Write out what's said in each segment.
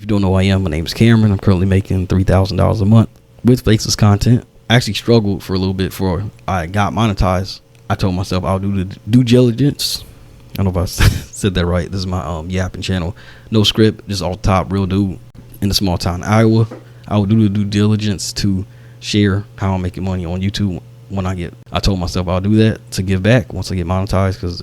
you don't know who I am, my name is Cameron. I'm currently making $3,000 a month with Faceless content. I actually struggled for a little bit before I got monetized. I told myself I'll do the due diligence. I don't know if I said that right. This is my yapping channel. No script, just off the top, real dude in a small town, Iowa. I will do the due diligence to share how I'm making money on YouTube when I told myself I'll do that to give back once I get monetized, because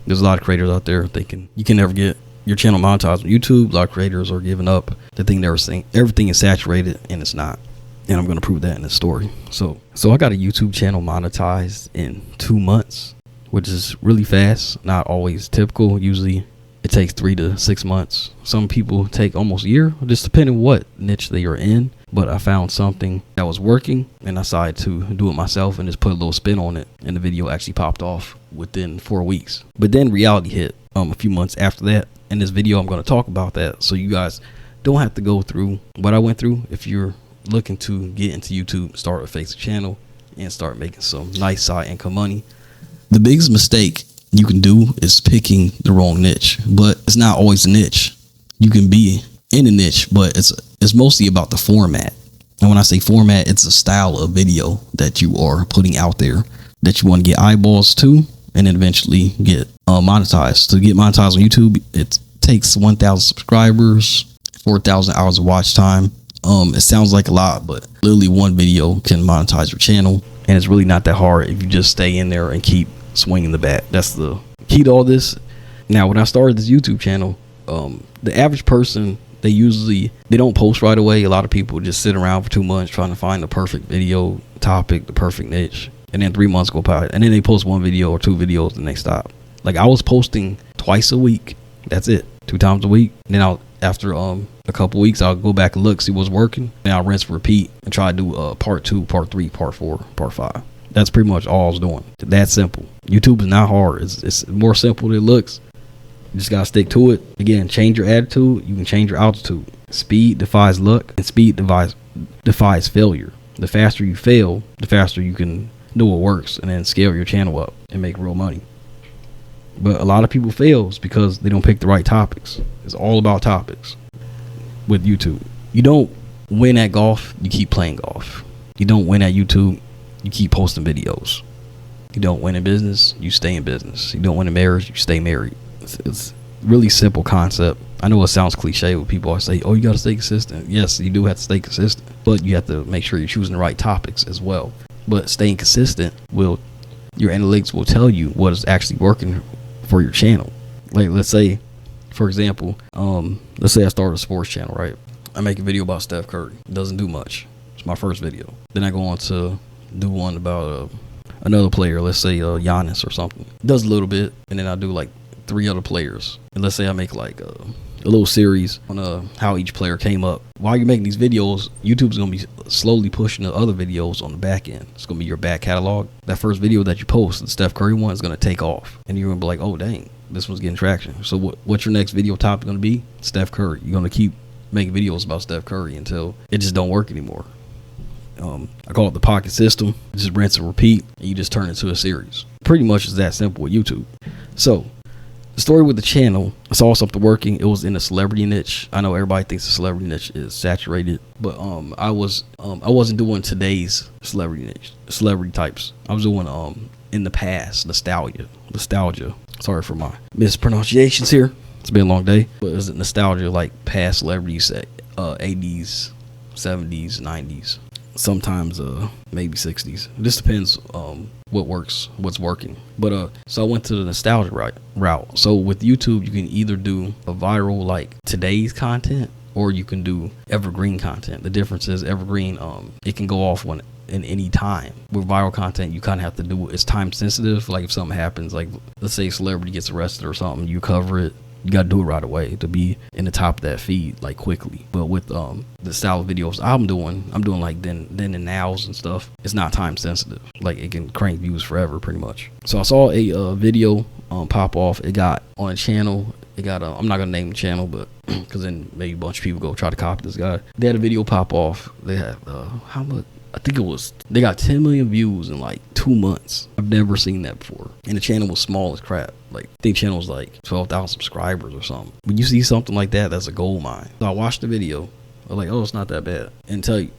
there's a lot of creators out there thinking you can never get your channel monetized on YouTube. A lot of creators are giving up. They think everything is saturated, and it's not. And I'm going to prove that in this story. So I got a YouTube channel monetized in 2 months, which is really fast. Not always typical. Usually it takes 3 to 6 months. Some people take almost a year, just depending what niche they are in. But I found something that was working, and I decided to do it myself and just put a little spin on it. And the video actually popped off within 4 weeks. But then reality hit a few months after that. In this video, I'm going to talk about that, so you guys don't have to go through what I went through if you're looking to get into YouTube, start a Faceless channel, and start making some nice side income money. The biggest mistake you can do is picking the wrong niche, but it's not always a niche. You can be in a niche, but it's mostly about the format. And when I say format, it's a style of video that you are putting out there that you want to get eyeballs to, and then eventually get monetized. To get monetized on YouTube, it takes 1,000 subscribers, 4,000 hours of watch time. It sounds like a lot, but literally one video can monetize your channel, and it's really not that hard if you just stay in there and keep swinging the bat. That's the key to all this. Now, when I started this YouTube channel, the average person, they don't post right away. A lot of people just sit around for 2 months trying to find the perfect video topic, the perfect niche, and then 3 months go by, and then they post 1 video or 2 videos and they stop. Like, I was posting twice a week. That's it, 2 times a week. And then after a couple weeks, I'll go back and look, see what's working, and I'll rinse, repeat, and try to do part 2, part 3, part 4, part 5. That's pretty much all I was doing. That simple. YouTube is not hard. It's more simple than it looks. You just gotta stick to it. Again, change your attitude. You can change your altitude. Speed defies luck, and speed defies failure. The faster you fail, the faster you can know what works, and then scale your channel up and make real money. But a lot of people fails because they don't pick the right topics. It's all about topics with YouTube. You don't win at golf, you keep playing golf. You don't win at YouTube, you keep posting videos. You don't win in business, you stay in business. You don't win in marriage, you stay married. It's really simple concept. I know it sounds cliche when people say, oh, you got to stay consistent. Yes, you do have to stay consistent, but you have to make sure you're choosing the right topics as well. But staying consistent your analytics will tell you what is actually working for your channel. Like, let's say, for example, let's say I start a sports channel, right? I make a video about Steph Curry. It doesn't do much. It's my first video. Then I go on to do one about another player, let's say Giannis or something. It does a little bit, and then I do like 3 other players. And let's say I make like a little series on how each player came up. While you're making these videos, YouTube's gonna be slowly pushing the other videos on the back end. It's gonna be your back catalog. That first video that you post, the Steph Curry one, is gonna take off, and you're gonna be like, oh dang, this one's getting traction. So what's your next video topic gonna be? Steph Curry. You're gonna keep making videos about Steph Curry until it just don't work anymore. I call it the pocket system. Just rinse and repeat, and you just turn it into a series. Pretty much it's that simple with YouTube. So the story with the channel, I saw something working. It was in a celebrity niche. I know everybody thinks the celebrity niche is saturated, but I wasn't doing today's celebrity types. I was doing in the past, nostalgia. Sorry for my mispronunciations here. It's been a long day, but it was nostalgia, like past celebrities, 80s, 70s, 90s. Sometimes maybe 60s. It just depends what works, what's working. But so I went to the nostalgia route. So with YouTube, you can either do a viral like today's content, or you can do evergreen content. The difference is evergreen, it can go off in any time. With viral content, you kind of have to do it's time sensitive. Like if something happens, like let's say a celebrity gets arrested or something, you cover it. You got to do it right away to be in the top of that feed, like quickly. But with the style of videos I'm doing like then and nows and stuff. It's not time sensitive. Like it can crank views forever, pretty much. So I saw a video pop off. It got on a channel. It got I'm not gonna name the channel, but because then maybe a bunch of people go try to copy this guy. They had a video pop off. They had how much? I think they got 10 million views in like 2 months. I've never seen that before. And the channel was small as crap. Like, I think the channel was like 12,000 subscribers or something. When you see something like that, that's a gold mine. So I watched the video. I was like, oh, it's not that bad. And tell you,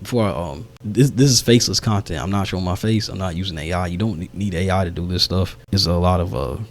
before I, this is faceless content. I'm not showing my face. I'm not using AI. You don't need AI to do this stuff. There's a lot of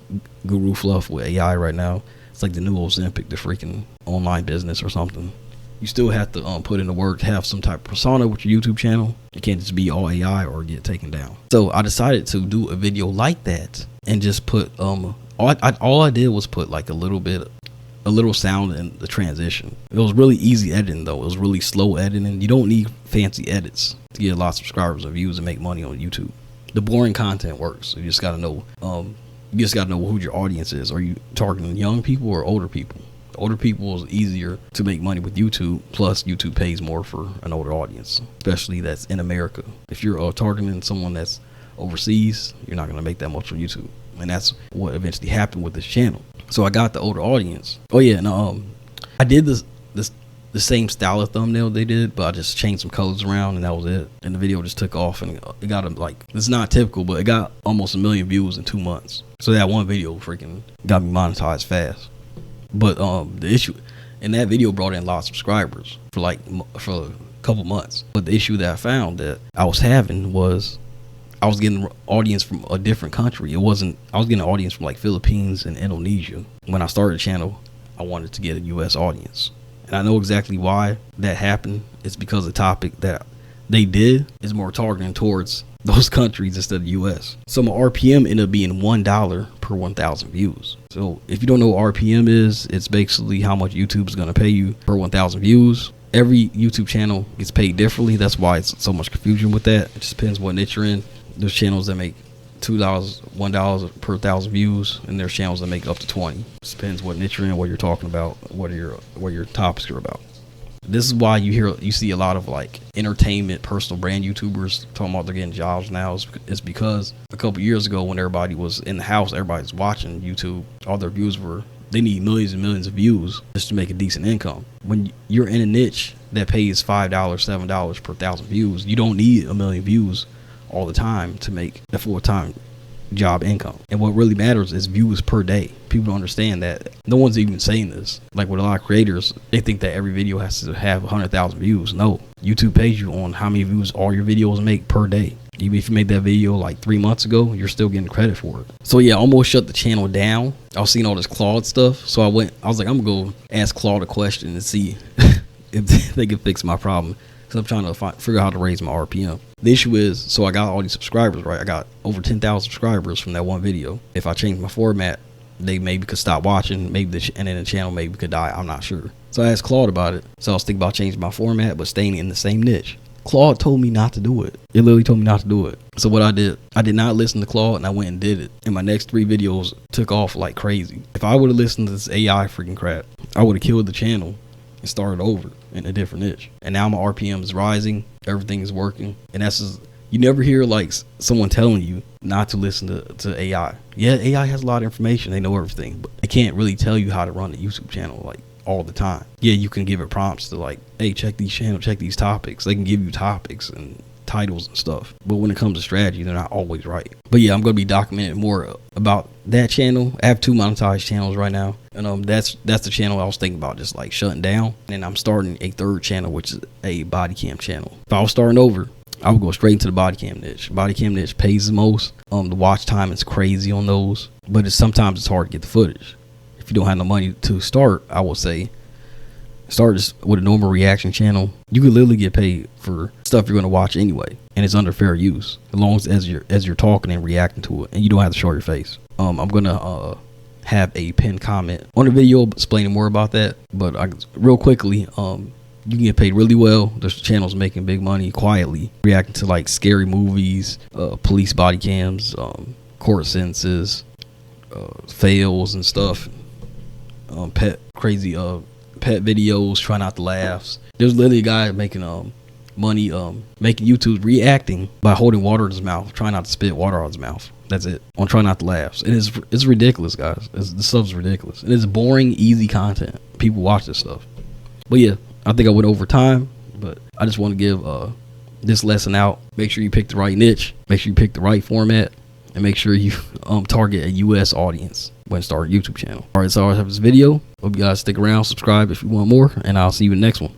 guru fluff with AI right now. It's like the new Ozempic, the freaking online business or something. You still have to put in the work to have some type of persona with your YouTube channel. You can't just be all AI or get taken down. So I decided to do a video like that and just put all I did was put like a little sound in the transition. It was really easy editing though. It was really slow editing. You don't need fancy edits to get a lot of subscribers and views and make money on YouTube. The boring content works. You just gotta know. You just gotta know who your audience is. Are you targeting young people or older people? Older people is easier to make money with YouTube. Plus, YouTube pays more for an older audience, especially that's in America. If you're targeting someone that's overseas, you're not gonna make that much on YouTube, and that's what eventually happened with this channel. So I got the older audience. Oh yeah, and I did the same style of thumbnail they did, but I just changed some colors around, and that was it. And the video just took off, and it got like, it's not typical, but it got almost 1 million views in 2 months. So that one video freaking got me monetized fast. But the issue, and that video brought in a lot of subscribers for a couple months. But the issue that I found that I was having was I was getting an audience from a different country. I was getting an audience from like Philippines and Indonesia. When I started the channel, I wanted to get a US audience. And I know exactly why that happened. It's because the topic that they did is more targeting towards those countries instead of US. So my RPM ended up being $1 per 1,000 views. So if you don't know what RPM is, it's basically how much YouTube is going to pay you per 1,000 views. Every YouTube channel gets paid differently. That's why it's so much confusion with that. It just depends what niche you're in. There's channels that make $2, $1 per 1,000 views, and there's channels that make up to 20. It depends what niche you're in, what you're talking about, what your topics are about. This is why you see a lot of like entertainment personal brand YouTubers talking about they're getting jobs now. It's because a couple years ago when everybody was in the house, everybody's watching YouTube, all their views they need millions and millions of views just to make a decent income. When you're in a niche that pays $5, $7 per 1,000 views, you don't need 1 million views all the time to make a full-time job income. And what really matters is views per day. People don't understand that. No one's even saying this. Like with a lot of creators, they think that every video has to have 100,000 views. No, YouTube pays you on how many views all your videos make per day. Even if you made that video like 3 months ago, you're still getting credit for it. So yeah, I almost shut the channel down. I was seeing all this Claude stuff, so I was like, I'm gonna go ask Claude a question and see if they can fix my problem, because I'm trying to figure out how to raise my RPM. The issue is, so I got all these subscribers, right? I got over 10,000 subscribers from that one video. If I change my format, they maybe could stop watching, and then the channel maybe could die. I'm not sure. So I asked Claude about it. So I was thinking about changing my format, but staying in the same niche. Claude told me not to do it. It literally told me not to do it. So what I did not listen to Claude, and I went and did it. And my next 3 videos took off like crazy. If I would have listened to this AI freaking crap, I would have killed the channel and started over in a different niche. And now my RPM is rising. Everything is working. And that's just, you never hear like someone telling you not to listen to AI. Yeah, AI has a lot of information. They know everything, but they can't really tell you how to run a YouTube channel like all the time. Yeah, you can give it prompts to like, hey, check these channels, check these topics. They can give you topics and titles and stuff, but when it comes to strategy, they're not always right. But yeah, I'm going to be documenting more about that channel. I have 2 monetized channels right now, and that's the channel I was thinking about just like shutting down. And I'm starting a 3rd channel, which is a body cam channel. If I was starting over, I would go straight into the body cam niche. Body cam niche pays the most. The watch time is crazy on those, but sometimes it's hard to get the footage. If you don't have the money to start, I would say start just with a normal reaction channel. You could literally get paid for stuff you're going to watch anyway, and it's under fair use as long as you're talking and reacting to it, and you don't have to show your face. I'm gonna have a pinned comment on the video explaining more about that, but real quickly, you can get paid really well. There's channels making big money quietly, reacting to like scary movies, police body cams, court sentences, fails and stuff, pet videos, try not to laughs. There's literally a guy making money making YouTube reacting by holding water in his mouth, trying not to spit water out his mouth. That's it, on try not to laughs. It's ridiculous, guys. This stuff's ridiculous, and it's boring, easy content. People watch this stuff. But yeah, I think I went over time, but I just want to give this lesson out. Make sure you pick the right niche, make sure you pick the right format, and make sure you target a US audience when starting a YouTube channel. All right, so I have this video. Hope you guys stick around, subscribe if you want more, and I'll see you in the next one.